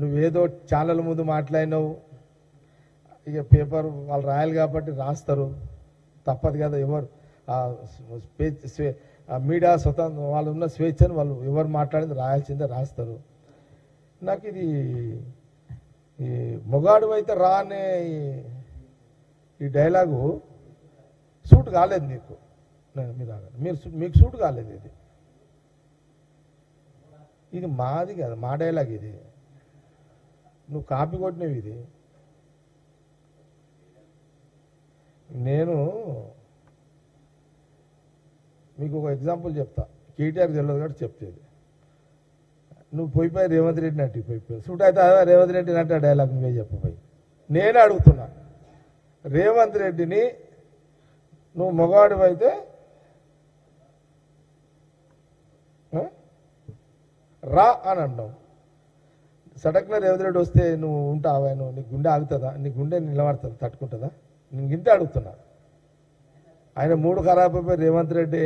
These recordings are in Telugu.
నువ్వేదో ఛానల్ ముందు మాట్లాడినావు, ఇక పేపర్ వాళ్ళు రాయాలి కాబట్టి రాస్తారు, తప్పదు కదా. ఎవరు మీడియా స్వతంత్రం వాళ్ళు ఉన్న స్వేచ్ఛను వాళ్ళు ఎవరు మాట్లాడింది రాయాల్సిందే, రాస్తారు. నాకు ఇది ఈ మొగాడు అయితే రా అనే ఈ డైలాగు సూట్ కాలేదు మీకు. మీకు సూట్ కాలేదు. ఇది మాది కదా, మా డైలాగ్ ఇది. నువ్వు కాపీ కొట్టినవి ఇది. నేను మీకు ఒక ఎగ్జాంపుల్ చెప్తా, కేటీఆర్ తెలియదు కాబట్టి చెప్తేది. నువ్వు పోయిపోయి రేవంత్ రెడ్డిని అంటే పోయిపోయి సూట్ అయితే రేవంత్ రెడ్డిని అంటే డైలాగ్ నువ్వే చెప్పపోయి. నేనే అడుగుతున్నా, రేవంత్ రెడ్డిని నువ్వు మగవాడు అయితే రా అని అన్నావు. సడక్న రేవంత్ రెడ్డి వస్తే నువ్వు ఉంటావా? నువ్వు నీ గుండె ఆగుతుందా? నీ గుండె నిలబడుతుందా, తట్టుకుంటుందా? నేను ఇంతే అడుగుతున్నా. ఆయన మూడు ఖరాబ్ అయిపోయి రేవంత్ రెడ్డి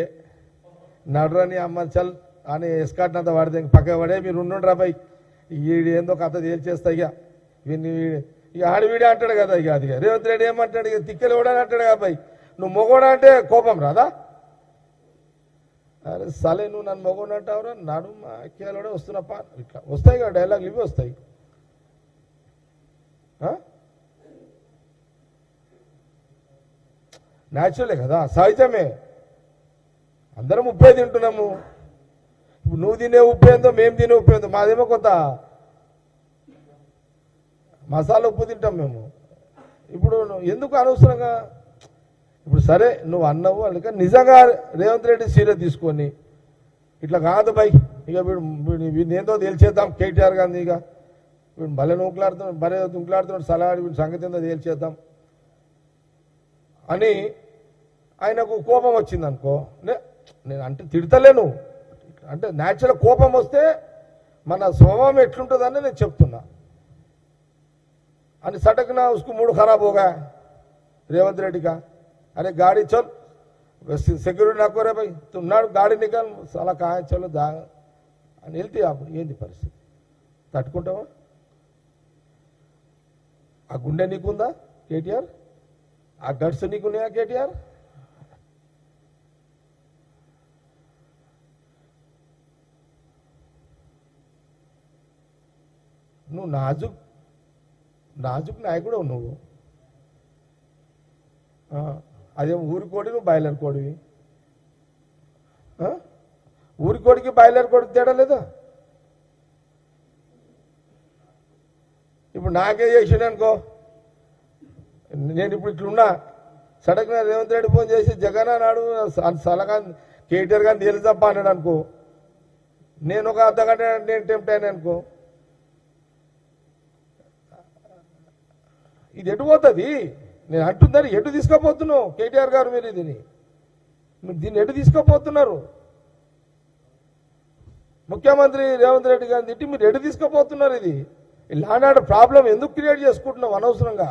నడరని అమ్మ చల్ అని ఎస్కాట్ అంతా వాడితే పక్క పడే మీరు ఉండుండ్రా పై వీడు ఏందో కథ తేల్చేస్తా. ఇక ఆడి వీడే అంటాడు కదా. ఇక అది రేవంత్ రెడ్డి ఏమంటాడు, ఇక తిక్కలు కూడా అంటాడు కాబట్టి నువ్వు మొగోడా అంటే కోపం రాదా? అరే సలే నువ్వు నన్ను మొగోడు అంటావురా, నడు మా కేలోడే వస్తున్నప్ప. ఇట్లా వస్తాయి కదా డైలాగులు, ఇవి వస్తాయి. న్యాచురలే కదా, సహజమే. అందరం ఉప్పే తింటున్నాము. ఇప్పుడు నువ్వు తినే ఉప్పు ఏందో, మేము తినే ఉప్పు ఏందో. మాదేమో కొంత మసాలా ఉప్పు తింటాం మేము. ఇప్పుడు ఎందుకు అనవసరంగా? ఇప్పుడు సరే నువ్వు అన్నావు అందుకని నిజంగా రేవంత్ రెడ్డి సీరియస్ తీసుకొని ఇట్లా కాదు బై, ఇక వీడు ఏందో తేల్చేద్దాం కేటీఆర్ గారిని. ఇక వీడు భలే నూకులాడుతున్నాడు సలహాడి, వీడి సంగతి ఏందో తేల్చేద్దాం అని ఆయనకు కోపం వచ్చింది అనుకో. నేను అంటే తిడతలేను, అంటే న్యాచురల్ కోపం వస్తే మన స్వభావం ఎట్లుంటుందని నేను చెప్తున్నా. అని సటకున उसको मूड खराब हो गया रेवंत रेड्डी का. अरे गाड़ी चल, సెక్యూరిటీ నాకు రే భయ్ తున్నాడు, గాడి నికల్ అలా కాయ చలో దా అని వెళ్తే అప్పుడు ఏంది పరిస్థితి? తట్టుకుంటావా? ఆ గుండె నీకుందా కేటీఆర్? ఆ గడ్స్ నీకున్నాయా కేటీఆర్? నువ్వు నాజుక్ నాయకుడు నువ్వు. అదేం ఊరి కోడి, నువ్వు బాయిలర్ కోడివి. ఊరి కోడికి బాయిలర్ కోడికి తేడా లేదా? ఇప్పుడు నాకే చేసిండు అనుకో, నేను ఇప్పుడు ఇట్లున్నా, సడన్గా రేవంత్ రెడ్డి ఫోన్ చేసి జగన్ అన్నాడు సలహా కేటీఆర్ గారిని తెలుసప్ప అన్నాడు అనుకో, నేను ఒక అర్ధగంట నేను టెంప్ట్ అయినా అనుకో, ఇది ఎటు పోతుంది? నేను అంటుందని ఎటు తీసుకుపోతున్నావు కేటీఆర్ గారు? మీరు దీన్ని ఎటు తీసుకుపోతున్నారు? ముఖ్యమంత్రి రేవంత్ రెడ్డి గారిని తిట్టి మీరు ఎటు తీసుకుపోతున్నారు? ఇది ల్యాండ్ ఆర్డర్ ప్రాబ్లం ఎందుకు క్రియేట్ చేసుకుంటున్నావు అనవసరంగా?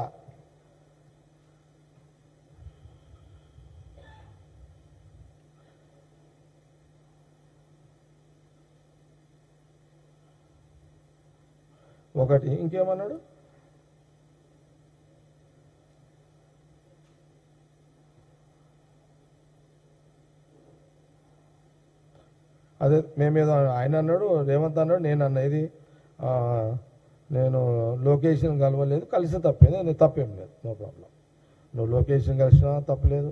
ఒకటి ఇంకేమన్నాడు? అదే మేమేదో ఆయన అన్నాడు, రేవంత్ అన్నాడు, నేను అన్న ఇది నేను లొకేషన్ కలవలేదు, కలిసి తప్పేది, నేను తప్పేం లేదు, నో ప్రాబ్లం. నువ్వు లొకేషన్ కలిసినా తప్పులేదు,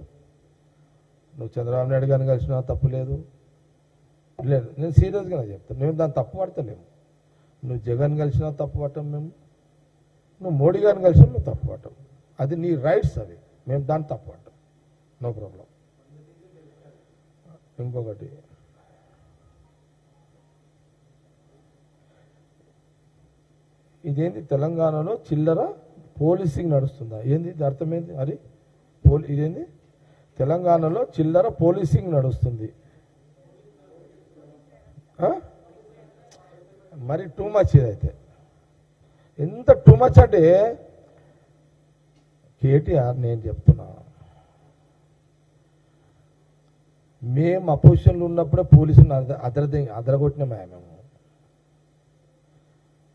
నువ్వు చంద్రబాబు నాయుడు గారిని కలిసినా తప్పులేదు. లేదు, నేను సీరియస్గానే చెప్తాను, మేము దాన్ని తప్పు పడతలేము. నువ్వు జగన్ కలిసినా తప్పు పట్టం మేము, నువ్వు మోడీ గారిని కలిసినా నువ్వు తప్పు పట్టం. అది నీ రైట్స్, అవి మేము దాన్ని తప్పు పట్టం, నో ప్రాబ్లం. ఇంకొకటి ఇదేంది, తెలంగాణలో చిల్లర పోలీసింగ్ నడుస్తుందా? ఏంది అర్థమైంది? అది ఇదేంది, తెలంగాణలో చిల్లర పోలీసింగ్ నడుస్తుంది. మరి టూ మచ్ ఇదైతే. ఎంత టూ మచ్ అంటే కేటీఆర్, నేను చెప్తున్నా, మేము అపోజిషన్లో ఉన్నప్పుడే పోలీసులు అదరగొట్టినామే మేము.